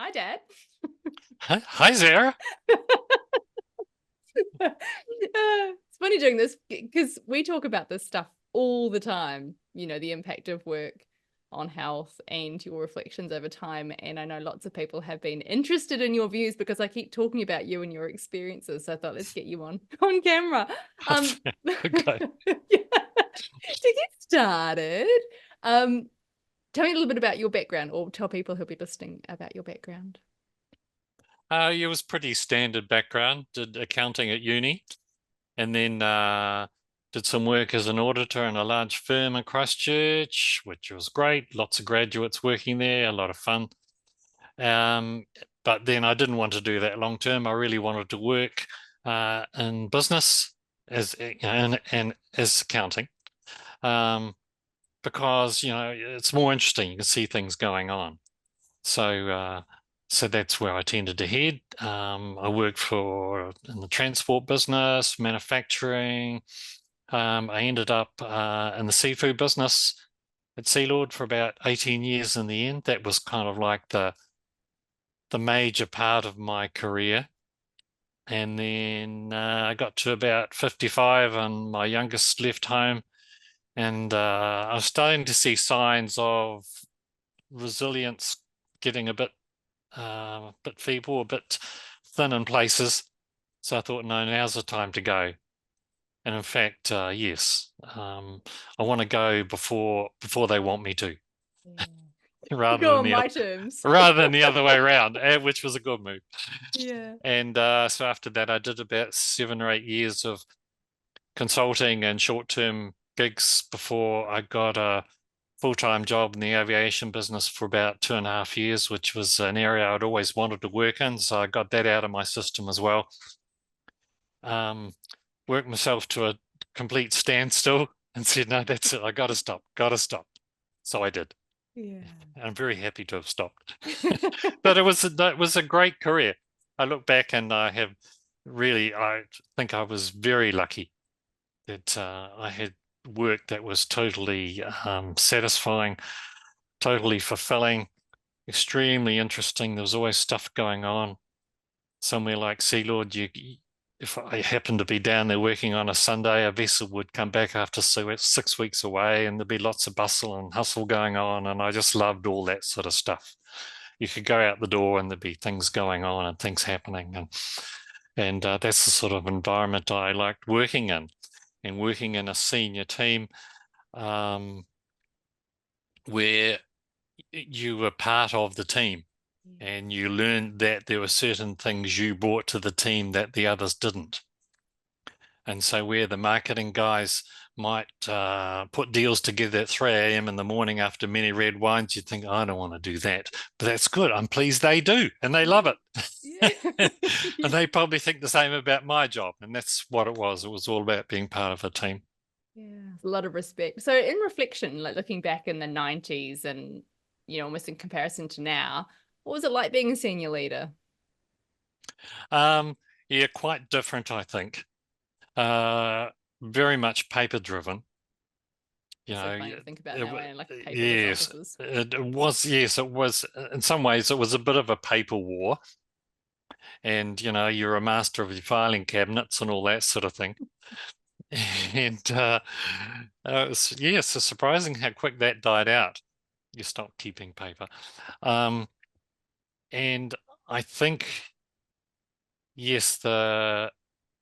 Hi, Dad. Hi there. It's funny doing this because we talk about this stuff all the time, the impact of work on health and your reflections over time. And I know lots of people have been interested in your views because I keep talking about you and your experiences. So I thought, let's get you on camera. Okay. Yeah. To get started, tell me a little bit about your background, or tell people who'll be listening about your background. It was pretty standard background. Did accounting at uni, and then did some work as an auditor in a large firm in Christchurch, which was great. Lots of graduates working there, a lot of fun. Um, but then I didn't want to do that long term. I really wanted to work in business as and as accounting, um, because it's more interesting. You can see things going on. So, so that's where I tended to head. I worked in the transport business, manufacturing. I ended up in the seafood business at Sealord for about 18 years in the end. That was kind of like the major part of my career. And then I got to about 55 and my youngest left home. And I was starting to see signs of resilience getting a bit feeble, a bit thin in places. So I thought, no, now's the time to go. And in fact, yes, I want to go before they want me to, Yeah. rather Go than on my terms. the other way around, which was a good move. Yeah. And so after that, I did about 7 or 8 years of consulting and short-term gigs before I got a full-time job in the aviation business for about 2.5 years, which was an area I'd always wanted to work in. So I got that out of my system as well. Um, Worked myself to a complete standstill and said, no, that's it. I got to stop, got to stop. So I did. Yeah. And I'm very happy to have stopped. But it was a great career. I look back and I think I was very lucky that I had work that was totally satisfying, totally fulfilling, extremely interesting. There was always stuff going on. Somewhere like Sealord, if I happened to be down there working on a Sunday, a vessel would come back after 6 weeks away, and there'd be lots of bustle and hustle going on. And I just loved all that sort of stuff. You could go out the door and there'd be things going on and things happening, and that's the sort of environment I liked working in, and working in a senior team um, where you were part of the team and you learned that there were certain things you brought to the team that the others didn't. And so where the marketing guys might put deals together at 3 a.m. in the morning after many red wines, you'd think, I don't want to do that. But that's good. I'm pleased they do, and they love it. Yeah. And they probably think the same about my job. And that's what it was. It was all about being part of a team. Yeah, a lot of respect. So in reflection, like looking back in the 90s and, almost in comparison to now, what was it like being a senior leader? Um, yeah, quite different, I think. Uh, Very much paper driven. You So know, funny to think about now, it, and like paperless yes, offices. it was. Yes, it was. In some ways, it was a bit of a paper war, and you're a master of your filing cabinets and all that sort of thing. And yes, it's surprising how quick that died out. You stopped keeping paper, um, and I think yes, the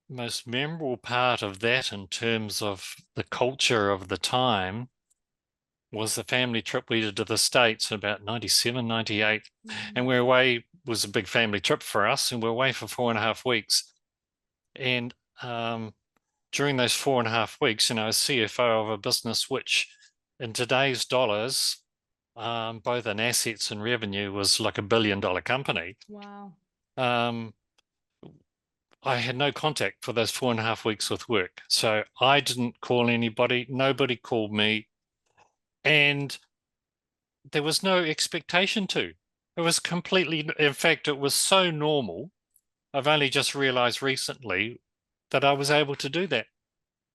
most memorable part of that in terms of the culture of the time was the family trip we did to the States in about 97, 98. And we're away, was a big family trip for us, and we're away for 4.5 weeks. And during those 4.5 weeks, as CFO of a business which in today's dollars, both in assets and revenue, was like $1 billion company. Wow. Um, I had no contact for those 4.5 weeks with work. So I didn't call anybody, nobody called me. And there was no expectation to. It was completely, in fact, it was so normal. I've only just realized recently that I was able to do that.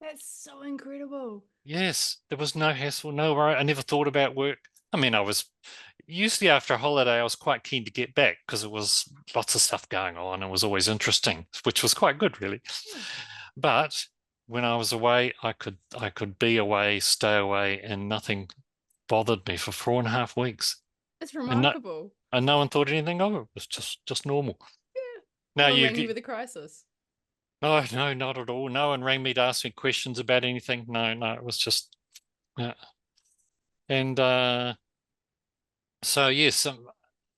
That's so incredible. Yes, there was no hassle, no worry. I never thought about work. I mean, I was, usually after a holiday, I was quite keen to get back because it was lots of stuff going on. It was always interesting, which was quite good, really. Yeah. But when I was away, I could be away, stay away, and nothing bothered me for 4.5 weeks. It's And no, remarkable. and no one thought anything of it. It was just normal. Yeah. Now No one you rang you get with a crisis. no, no, not at all. No one rang me to ask me questions about anything. No, no, it was just yeah. And so yes,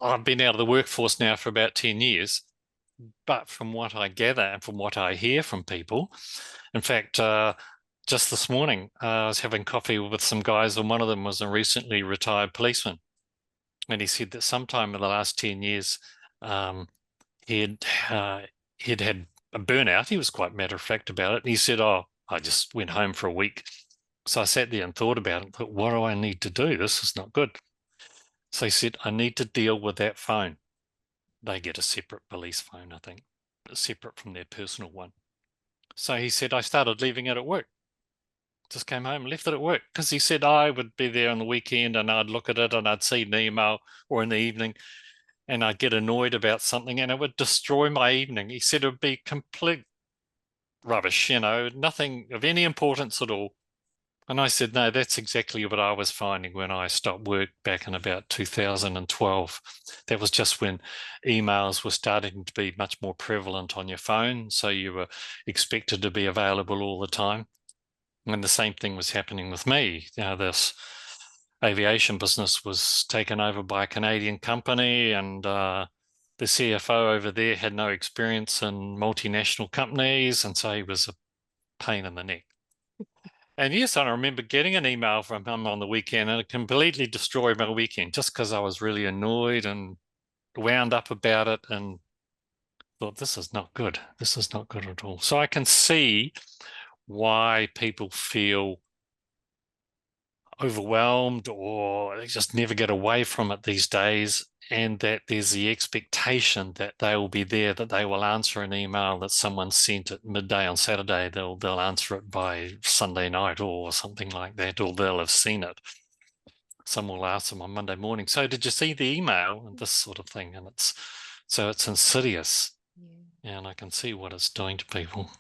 I've been out of the workforce now for about 10 years. But from what I gather and from what I hear from people, in fact, just this morning, I was having coffee with some guys, and one of them was a recently retired policeman. And he said that sometime in the last 10 years, um, he'd, uh, he'd had a burnout. He was quite matter of fact about it. And he said, "Oh, I just went home for a week." So I sat there and thought about it. But what do I need to do? This is not good. So he said, "I need to deal with that phone." They get a separate police phone, I think, separate from their personal one. So he said, I started leaving it at work. Just came home and left it at work because he said I would be there on the weekend and I'd look at it and I'd see an email or in the evening and I'd get annoyed about something and it would destroy my evening. He said it would be complete rubbish, nothing of any importance at all. And I said, no, that's exactly what I was finding when I stopped work back in about 2012. That was just when emails were starting to be much more prevalent on your phone. So you were expected to be available all the time. And the same thing was happening with me. This aviation business was taken over by a Canadian company, and the CFO over there had no experience in multinational companies. And so he was a pain in the neck. And yes, I remember getting an email from him on the weekend, and it completely destroyed my weekend just because I was really annoyed and wound up about it and thought, this is not good. This is not good at all. So I can see why people feel overwhelmed or they just never get away from it these days, and that there's the expectation that they will be there, that they will answer an email that someone sent at midday on Saturday. They'll answer it by Sunday night or something like that, or they'll have seen it. Someone will ask them on Monday morning, so did you see the email? And this sort of thing. And it's insidious. Yeah. And I can see what it's doing to people.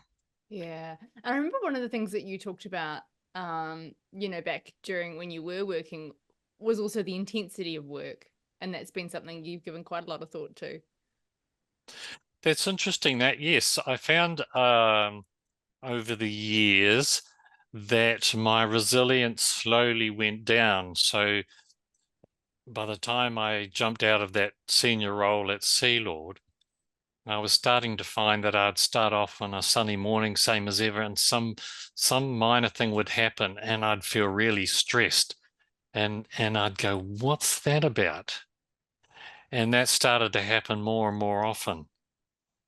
Yeah. I remember one of the things that you talked about, back during when you were working was also the intensity of work. And that's been something you've given quite a lot of thought to. That's interesting. That yes, I found over the years that my resilience slowly went down. So by the time I jumped out of that senior role at Sea Lord, I was starting to find that I'd start off on a sunny morning, same as ever, and some minor thing would happen, and I'd feel really stressed, and I'd go, "What's that about?" And that started to happen more and more often.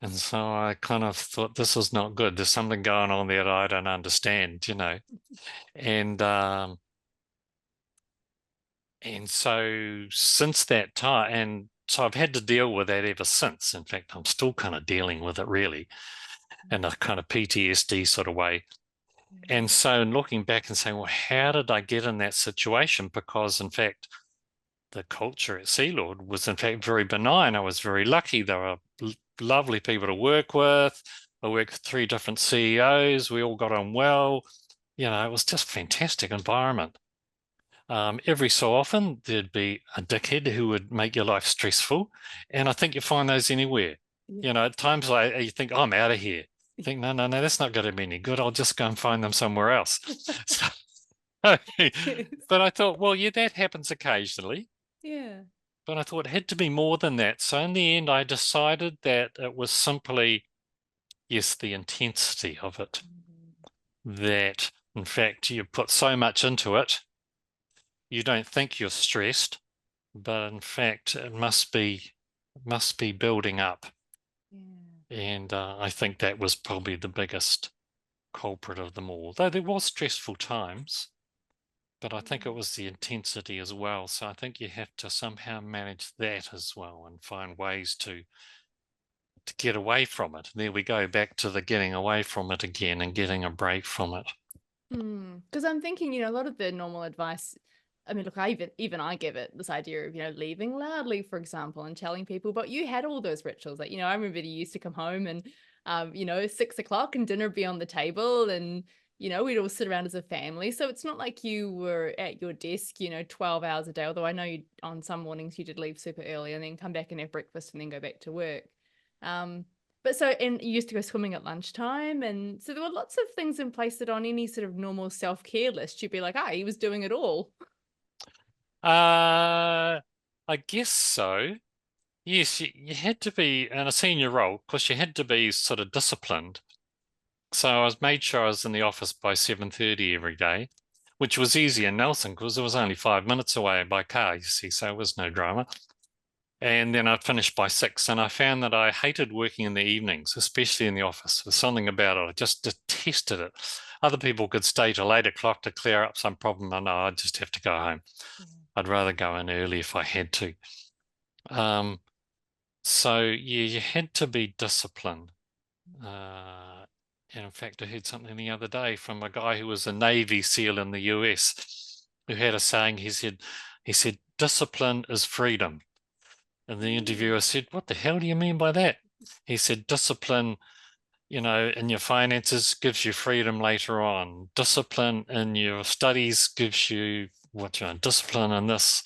And so I kind of thought, this is not good. There's something going on there that I don't understand. And so since that time, and so I've had to deal with that ever since. In fact, I'm still kind of dealing with it really in a kind of PTSD sort of way. And so looking back and saying, well, how did I get in that situation? Because in fact, the culture at Sea Lord was in fact very benign. I was very lucky. There were lovely people to work with. I worked with 3 different CEOs. We all got on well. It was just a fantastic environment. Every so often, there'd be a dickhead who would make your life stressful. And I think you find those anywhere. Yeah. At times you think, I'm out of here. You think, no, that's not going to be any good. I'll just go and find them somewhere else. So, but I thought, well, yeah, that happens occasionally. Yeah. But I thought it had to be more than that. So in the end, I decided that it was simply, yes, the intensity of it. That, in fact, you put so much into it, you don't think you're stressed, but in fact, it must be building up. Yeah. And I think that was probably the biggest culprit of them all. Though there was stressful times, but I think it was the intensity as well. So I think you have to somehow manage that as well and find ways to get away from it. There we go, back to the getting away from it again and getting a break from it. Because I'm thinking, a lot of the normal advice I mean, look, even I give it this idea of, leaving loudly, for example, and telling people, but you had all those rituals. Like, I remember you used to come home and, 6 o'clock and dinner be on the table, and, we'd all sit around as a family. So it's not like you were at your desk, 12 hours a day, although I know you, on some mornings you did leave super early and then come back and have breakfast and then go back to work. But so, and you used to go swimming at lunchtime. And so there were lots of things in place that on any sort of normal self-care list, you'd be like, he was doing it all. I guess so. Yes, you had to be in a senior role because you had to be sort of disciplined. So I was made sure I was in the office by 7:30 every day, which was easy in Nelson because it was only 5 minutes away by car, you see, so it was no drama. And then I'd finish by 6, and I found that I hated working in the evenings, especially in the office. There's something about it. I just detested it. Other people could stay till 8 o'clock to clear up some problem. I know I'd just have to go home. I'd rather go in early if I had to. So yeah, you had to be disciplined. And in fact, I heard something the other day from a guy who was a Navy SEAL in the US, who had a saying. He said, discipline is freedom. And the interviewer said, what the hell do you mean by that? He said, discipline, in your finances gives you freedom later on. Discipline in your studies gives you discipline in this.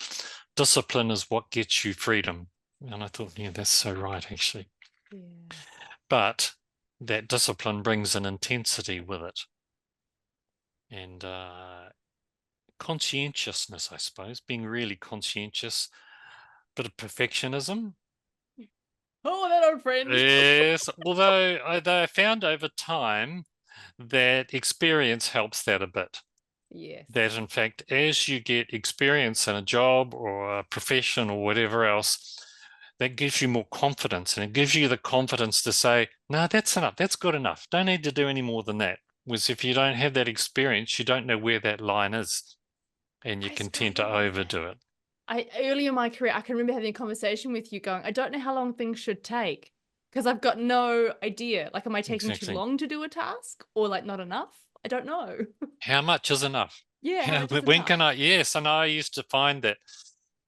Discipline is what gets you freedom. And I thought, yeah, that's so right, actually. Yeah. But that discipline brings an intensity with it. And conscientiousness, I suppose, being really conscientious, bit of perfectionism. Oh, that old friend. Yes, although I found over time that experience helps that a bit. Yes. That in fact, as you get experience in a job or a profession or whatever else, that gives you more confidence, and it gives you the confidence to say, no, that's enough. That's good enough. Don't need to do any more than that. Whereas if you don't have that experience, you don't know where that line is, and you can tend to overdo it. Early in my career, I can remember having a conversation with you going, I don't know how long things should take because I've got no idea. Like, am I taking too long to do a task, or like not enough? I don't know. How much is enough? Yeah, how much is when enough? can I? Yes, and I used to find that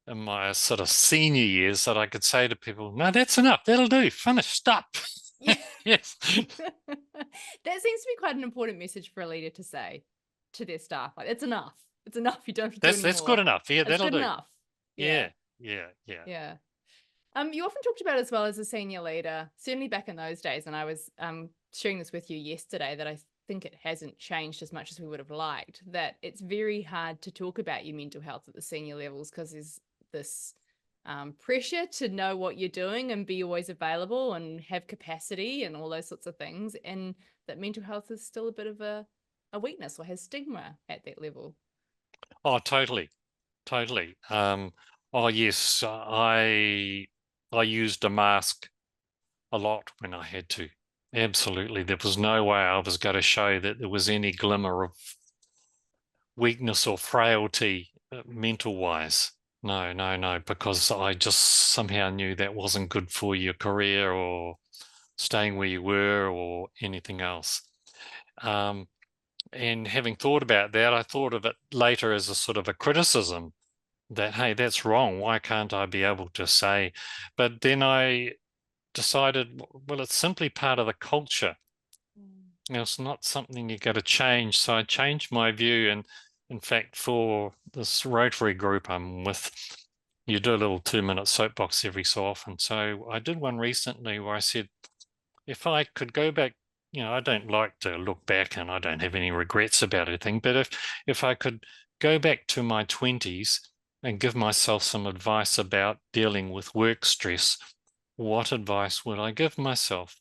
in my sort of senior years that I could say to people, no, that's enough. That'll do. Finish. Stop. Yeah. Yes. That seems to be quite an important message for a leader to say to their staff. Like, it's enough. It's enough. You don't have to do That's anymore. good enough. Yeah, That's that'll good do. enough. Yeah. Yeah. You often talked about as well as a senior leader, certainly back in those days, and I was sharing this with you yesterday, that I think it hasn't changed as much as we would have liked, that it's very hard to talk about your mental health at the senior levels because there's this pressure to know what you're doing and be always available and have capacity and all those sorts of things, and that mental health is still a bit of a weakness or has stigma at that level. Oh, totally. Totally. Oh, yes. I used a mask a lot when I had to. Absolutely. There was no way I was going to show that there was any glimmer of weakness or frailty mental wise. No, because I just somehow knew that wasn't good for your career or staying where you were or anything else. And having thought about that, I thought of it later as a sort of a criticism that, hey, that's wrong. Why can't I be able to say? But then I decided, well, it's simply part of the culture. It's not something you got to change. So I changed my view. And in fact, for this Rotary group I'm with, you do a little 2-minute soapbox every so often. So I did one recently where I said, if I could go back, I don't like to look back and I don't have any regrets about anything, but if I could go back to my 20s and give myself some advice about dealing with work stress, what advice would I give myself?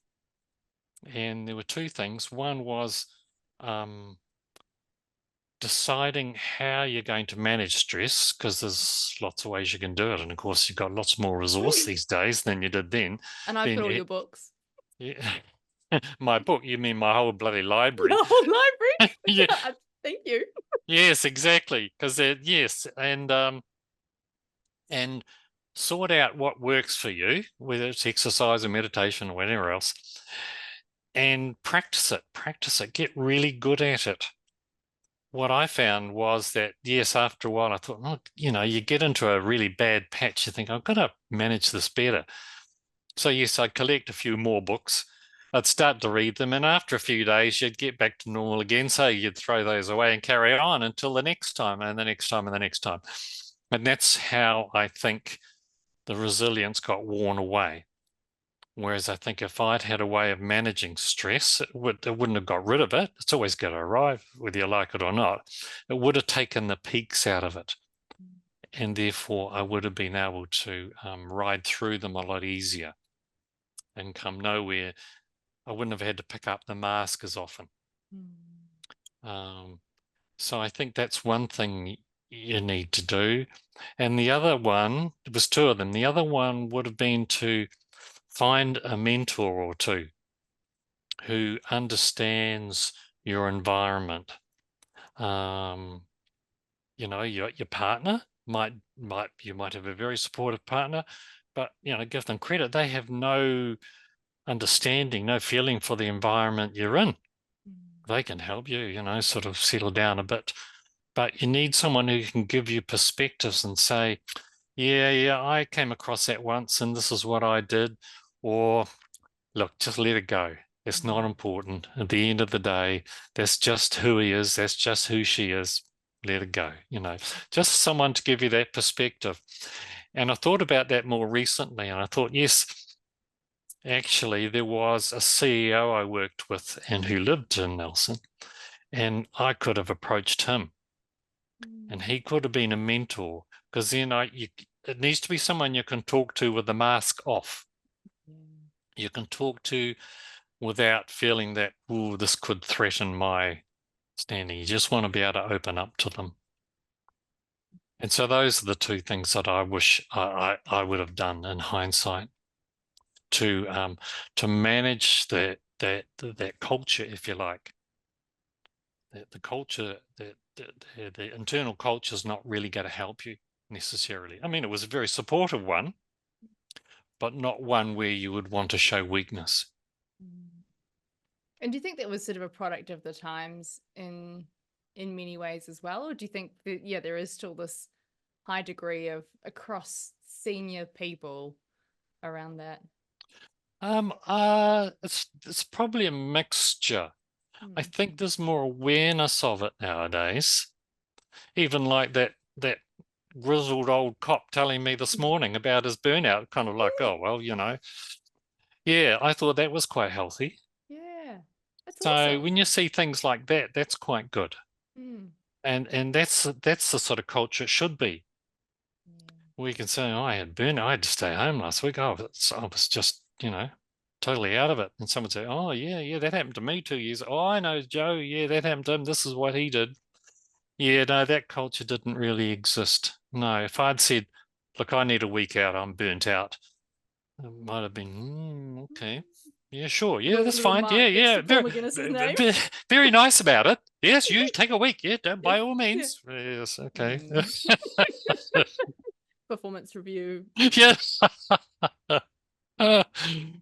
And there were two things. One was deciding how you're going to manage stress, because there's lots of ways you can do it. And of course, you've got lots more resource these days than you did then. And I've got all your books. Yeah. My book, you mean my whole bloody library? The whole library? Yeah. Thank you. Yes, exactly. Because yes, and sort out what works for you, whether it's exercise or meditation or whatever else, and practice it. Get really good at it. what I found was that, yes, after a while, I thought, oh, you get into a really bad patch. You think, I've got to manage this better. So, yes, I'd collect a few more books. I'd start to read them. And after a few days, you'd get back to normal again. So you'd throw those away and carry on until the next time and the next time and the next time. And that's how I think the resilience got worn away. Whereas I think if I'd had a way of managing stress, it wouldn't have got rid of it. It's always going to arrive, whether you like it or not. It would have taken the peaks out of it. And therefore, I would have been able to ride through them a lot easier and come nowhere. I wouldn't have had to pick up the mask as often. So I think that's one thing you need to do. And the other one, there was two of them. The other one would have been to find a mentor or two who understands your environment. Your partner you might have a very supportive partner, but give them credit. They have no understanding, no feeling for the environment you're in. They can help you, sort of settle down a bit. But you need someone who can give you perspectives and say, yeah, I came across that once and this is what I did. Or look, just let it go. It's not important. At the end of the day, that's just who he is. That's just who she is. Let it go. Just someone to give you that perspective. And I thought about that more recently, and I thought, yes, actually, there was a CEO I worked with and who lived in Nelson, and I could have approached him, and he could have been a mentor, because then it needs to be someone you can talk to with the mask off. You can talk to without feeling that, oh, this could threaten my standing. You just want to be able to open up to them. And so those are the two things that I wish I would have done in hindsight to manage that culture, if you like. The culture, the internal culture is not really going to help you necessarily. I mean, it was a very supportive one, but not one where you would want to show weakness. And do you think that was sort of a product of the times in many ways as well? Or do you think that, there is still this high degree of across senior people around that? It's probably a mixture. I think there's more awareness of it nowadays. Even like that grizzled old cop telling me this morning about his burnout, kind of like, oh, well, yeah, I thought that was quite healthy. Yeah, that's So awesome. when you see things like that, that's quite good. And that's the sort of culture it should be. We can say, oh, I had burnout, I had to stay home last week. I was just, totally out of it. And someone say, oh, yeah, that happened to me 2 years. Oh, I know, Joe. Yeah, that happened to him. This is what he did. Yeah, no, that culture didn't really exist. No, if I'd said, look, I need a week out, I'm burnt out, it might have been, okay. Yeah, sure. Yeah, that's Little fine. mark next Yeah. to Paul McGuinness's name. Very nice about it. Yes, you take a week. Yeah, by all means. Yes, okay. Performance review. Yes.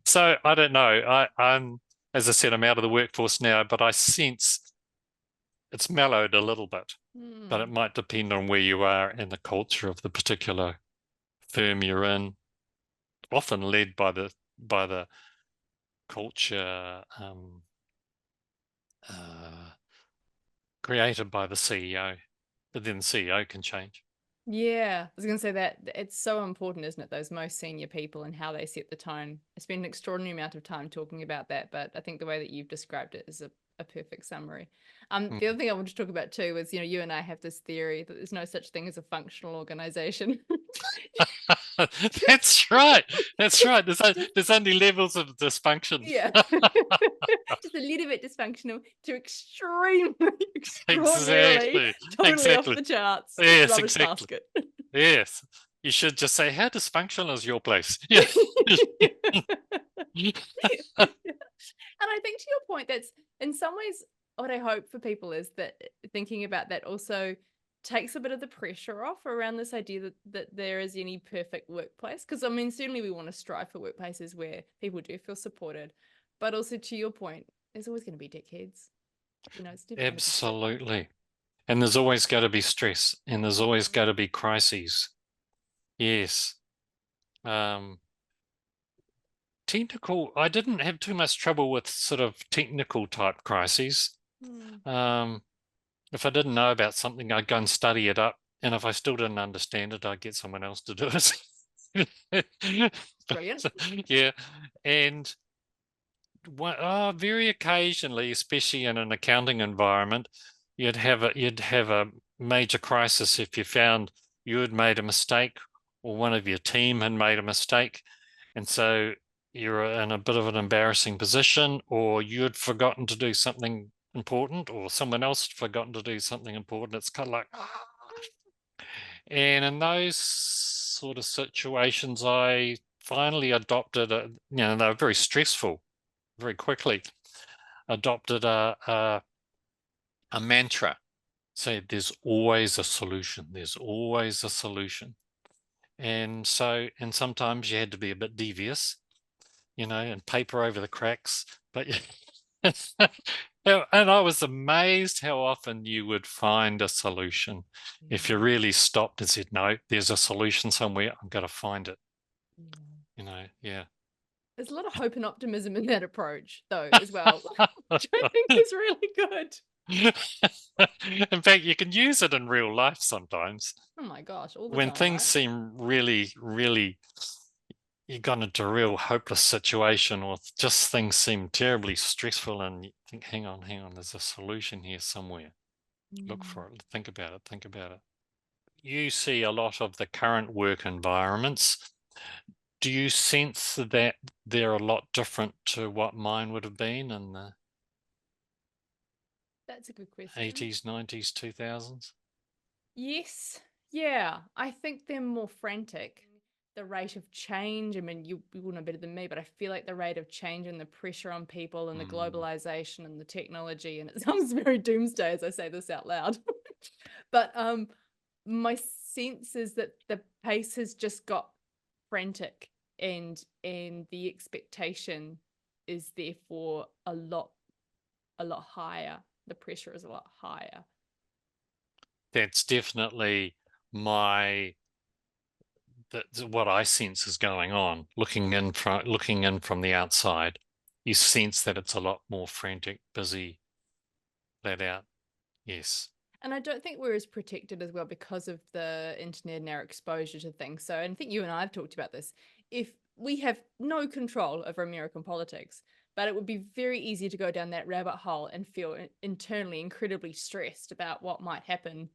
So I don't know. I'm, as I said, I'm out of the workforce now, but I sense it's mellowed a little bit. But it might depend on where you are and the culture of the particular firm you're in. Often led by the culture created by the CEO, but then the CEO can change. Yeah, I was going to say that it's so important, isn't it? Those most senior people and how they set the tone. I spend an extraordinary amount of time talking about that, but I think the way that you've described it is a perfect summary. The other thing I want to talk about too is, you and I have this theory that there's no such thing as a functional organization. That's right. That's right. There's only levels of dysfunction. Yeah. Just a little bit dysfunctional to extremely, extraordinarily, totally off the charts. Yes, Rubbish exactly. basket. Yes. You should just say, how dysfunctional is your place? Yeah. And I think to your point, that's in some ways what I hope for people is that thinking about that also takes a bit of the pressure off around this idea that there is any perfect workplace. Because I mean, certainly we want to strive for workplaces where people do feel supported, but also to your point, there's always going to be dickheads. It's different. Absolutely. And there's always got to be stress, and there's always got to be crises. Yes. Technical, I didn't have too much trouble with sort of technical type crises. If I didn't know about something, I'd go and study it up. And if I still didn't understand it, I'd get someone else to do it. Brilliant. Yeah. And very occasionally, especially in an accounting environment, you'd have a major crisis if you found you had made a mistake or one of your team had made a mistake. And so you're in a bit of an embarrassing position, or you had forgotten to do something important, or someone else had forgotten to do something important. It's kind of like, and in those sort of situations, I finally adopted they were very stressful, very quickly adopted a mantra. Say, there's always a solution. There's always a solution. And sometimes you had to be a bit devious, and paper over the cracks. But and I was amazed how often you would find a solution. If you really stopped and said, no, there's a solution somewhere, I'm going to find it. Yeah. There's a lot of hope and optimism in that approach, though, as well, which I think is really good. In fact, you can use it in real life sometimes. Oh my gosh, all the When time, things right? seem really, really, you got into a real hopeless situation, or just things seem terribly stressful, and you think, hang on, there's a solution here somewhere. Look for it, think about it. You see a lot of the current work environments. Do you sense that they're a lot different to what mine would have been in the That's a good question. 80s, 90s, 2000s? Yes. Yeah. I think they're more frantic. The rate of change, I mean, you will know better than me, but I feel like the rate of change and the pressure on people and the globalization and the technology, and it sounds very doomsday as I say this out loud. But my sense is that the pace has just got frantic, and the expectation is therefore a lot higher. The pressure is a lot higher. That's definitely what I sense is going on. Looking in from the outside, you sense that it's a lot more frantic, busy, let out. Yes. And I don't think we're as protected as well because of the internet and our exposure to things. So, and I think you and I have talked about this. If we have no control over American politics, but it would be very easy to go down that rabbit hole and feel internally incredibly stressed about what might happen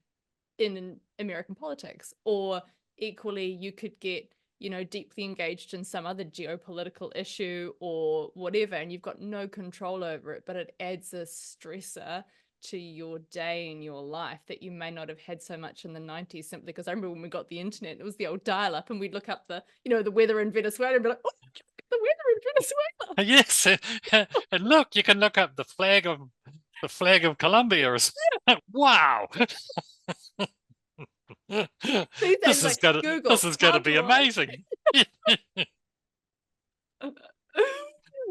in American politics. Or equally, you could get, deeply engaged in some other geopolitical issue or whatever, and you've got no control over it, but it adds a stressor to your day and your life that you may not have had so much in the 90s, simply because I remember when we got the internet, it was the old dial up, and we'd look up the weather in Venezuela and be like, oh, the weather in Venezuela. Yes. And look, you can look up the flag of Colombia. Wow. These days, like, Google, this has got how to be do I? amazing.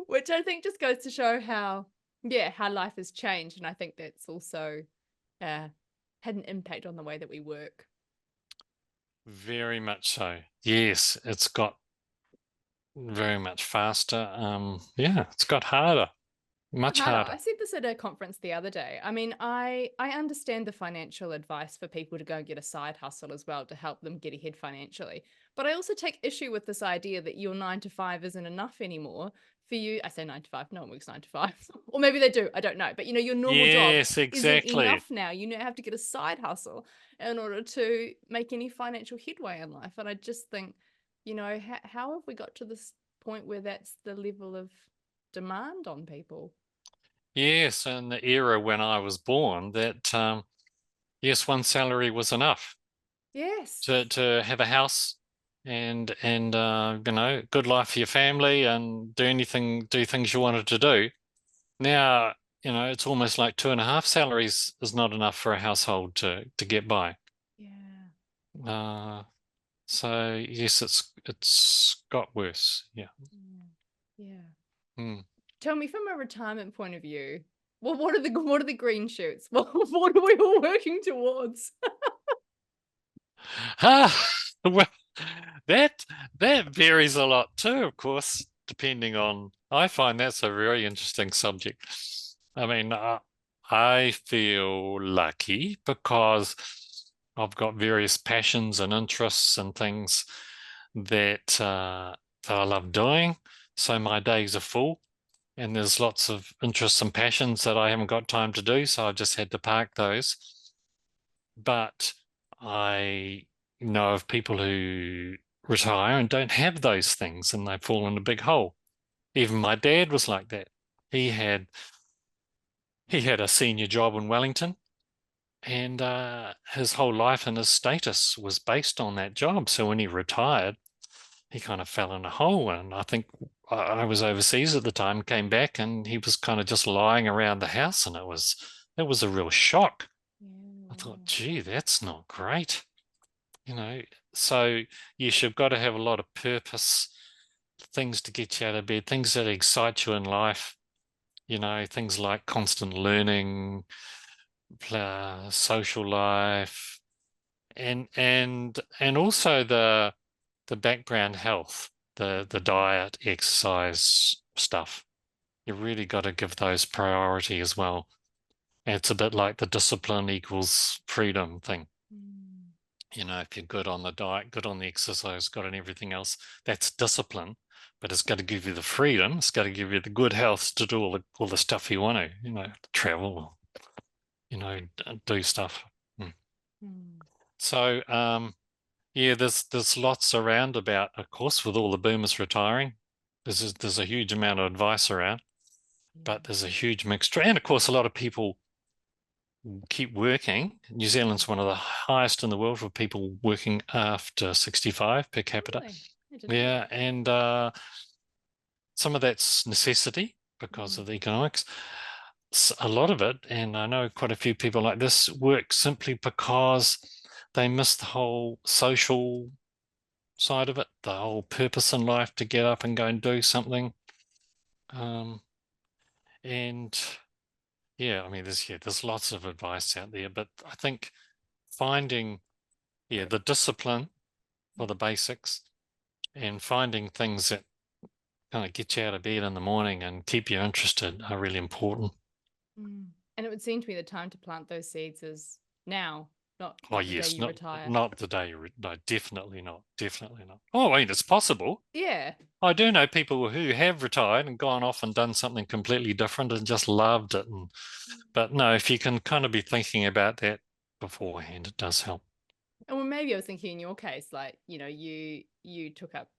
Which I think just goes to show how life has changed. And I think that's also had an impact on the way that we work. Very much so. Yes, it's got very much faster. It's got harder. Much harder. I said this at a conference the other day. I mean, I understand the financial advice for people to go and get a side hustle as well to help them get ahead financially. But I also take issue with this idea that your 9 to 5 isn't enough anymore for you. I say 9 to 5, no one works 9 to 5. Or maybe they do, I don't know. But your normal job isn't enough now. You have to get a side hustle in order to make any financial headway in life. And I just think, how have we got to this point where that's the level of demand on people? Yes, in the era when I was born, that yes, one salary was enough. Yes. To have a house and good life for your family and do things you wanted to do. Now, it's almost like 2.5 salaries is not enough for a household to get by. Yeah. So yes, it's got worse. Yeah. Yeah. Mm. Tell me, from a retirement point of view, Well, what are the green shoots? What are we all working towards? Ah, well, that that varies a lot too, of course, depending on. I find that's a very interesting subject. I mean, I feel lucky because I've got various passions and interests and things that I love doing. So my days are full, and there's lots of interests and passions that I haven't got time to do. So I've just had to park those. But I know of people who retire and don't have those things and they fall in a big hole. Even my dad was like that. He had a senior job in Wellington, and his whole life and his status was based on that job. So when he retired, he kind of fell in a hole. And I think I was overseas at the time, came back, and he was kind of just lying around the house, and it was a real shock. I thought, gee, that's not great. So you've got to have a lot of purpose, things to get you out of bed, things that excite you in life, things like constant learning, social life, and also the background health, the diet, exercise stuff. You really got to give those priority as well. And it's a bit like the discipline equals freedom thing. If you're good on the diet, good on the exercise, good on everything else, that's discipline. But it's got to give you the freedom. It's got to give you the good health to do all the stuff you want to, travel, do stuff. So, yeah, there's lots around about, of course, with all the boomers retiring. There's a huge amount of advice around, but there's a huge mixture. And of course, a lot of people keep working. New Zealand's one of the highest in the world for people working after 65 per capita. Really? Yeah, and some of that's necessity because of the economics. A lot of it, and I know quite a few people like this, work simply because they miss the whole social side of it, the whole purpose in life to get up and go and do something. And yeah, I mean, there's lots of advice out there, but I think finding, the discipline for the basics and finding things that kind of get you out of bed in the morning and keep you interested are really important. And it would seem to me the time to plant those seeds is now, not Oh, the day yes, you retire. not the day no, definitely not, definitely not. Oh, I mean, it's possible. Yeah. I do know people who have retired and gone off and done something completely different and just loved it. But no, if you can kind of be thinking about that beforehand, it does help. And well, maybe I was thinking in your case, like, you took up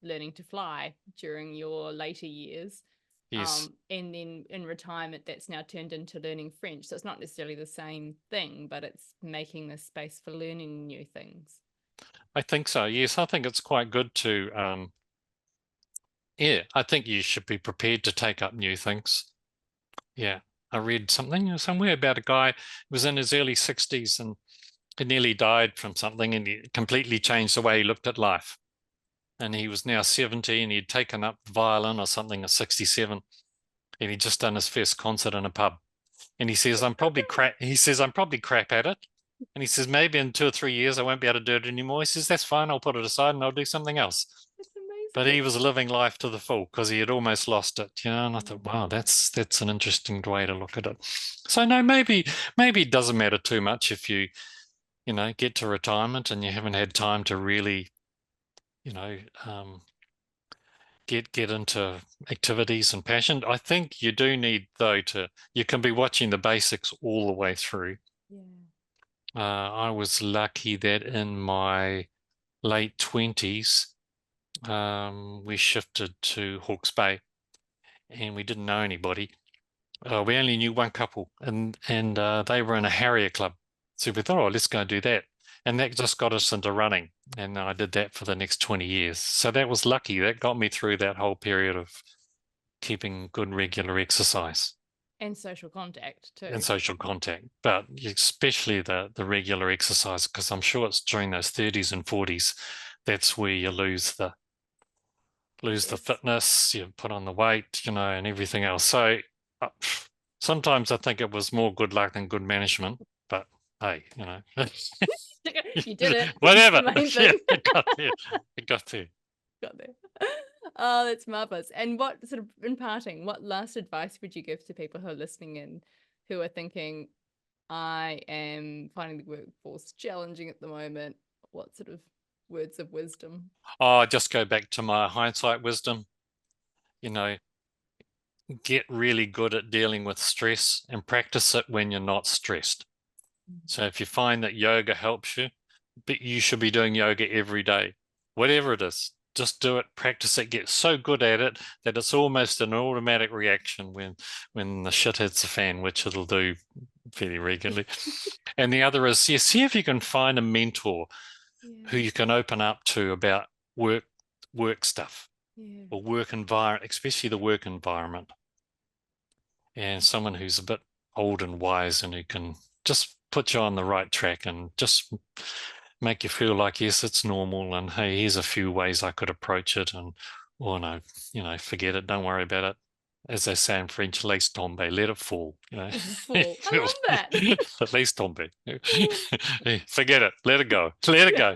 learning to fly during your later years. Yes. And then in retirement, that's now turned into learning French. So it's not necessarily the same thing, but it's making the space for learning new things. I think so. Yes, I think it's quite good to, yeah, I think you should be prepared to take up new things. Yeah. I read something somewhere about a guy who was in his early 60s and he nearly died from something, and he completely changed the way he looked at life. And he was now 70 and he'd taken up violin or something at 67, and he'd just done his first concert in a pub. And he says, I'm probably crap. He says, I'm probably crap at it. And he says, maybe in 2 or 3 years, I won't be able to do it anymore. He says, that's fine. I'll put it aside and I'll do something else. That's amazing. But he was living life to the full because he had almost lost it, And I thought, wow, that's an interesting way to look at it. So no, maybe it doesn't matter too much if you get to retirement and you haven't had time to really, get into activities and passion. I think you do need, though, you can be watching the basics all the way through. I was lucky that in my late 20s, we shifted to Hawke's Bay, and we didn't know anybody. We only knew one couple, and they were in a Harrier club. So we thought, oh, let's go do that. And that just got us into running. And I did that for the next 20 years. So that was lucky. That got me through that whole period of keeping good regular exercise. And social contact too. And social contact, but especially the regular exercise, because I'm sure it's during those 30s and 40s, that's where you lose the fitness, you put on the weight, and everything else. So Sometimes I think it was more good luck than good management, but hey, You did it. whatever. The main Yeah, thing. it got there. It got there. Got there. Oh, that's marvelous. And what sort of, in parting, what last advice would you give to people who are listening in, who are thinking, I am finding the workforce challenging at the moment? What sort of words of wisdom? Oh, just go back to my hindsight wisdom. You know, get really good at dealing with stress and practice it when you're not stressed. So if you find that yoga helps you, but you should be doing yoga every day, whatever it is, just do it, practice it, get so good at it that it's almost an automatic reaction when the shit hits the fan, which it'll do fairly regularly. And the other is, yeah, see if you can find a mentor who Yeah. you can open up to about work stuff Yeah. or work environment, especially the work environment, and someone who's a bit old and wise and who can just put you on the right track and just make you feel like, yes, it's normal, and hey, here's a few ways I could approach it, and or no, forget it, don't worry about it. As they say in French, laisse tomber, let it fall. Full. I love that. Laisse tomber. Forget it, let it go, let it go.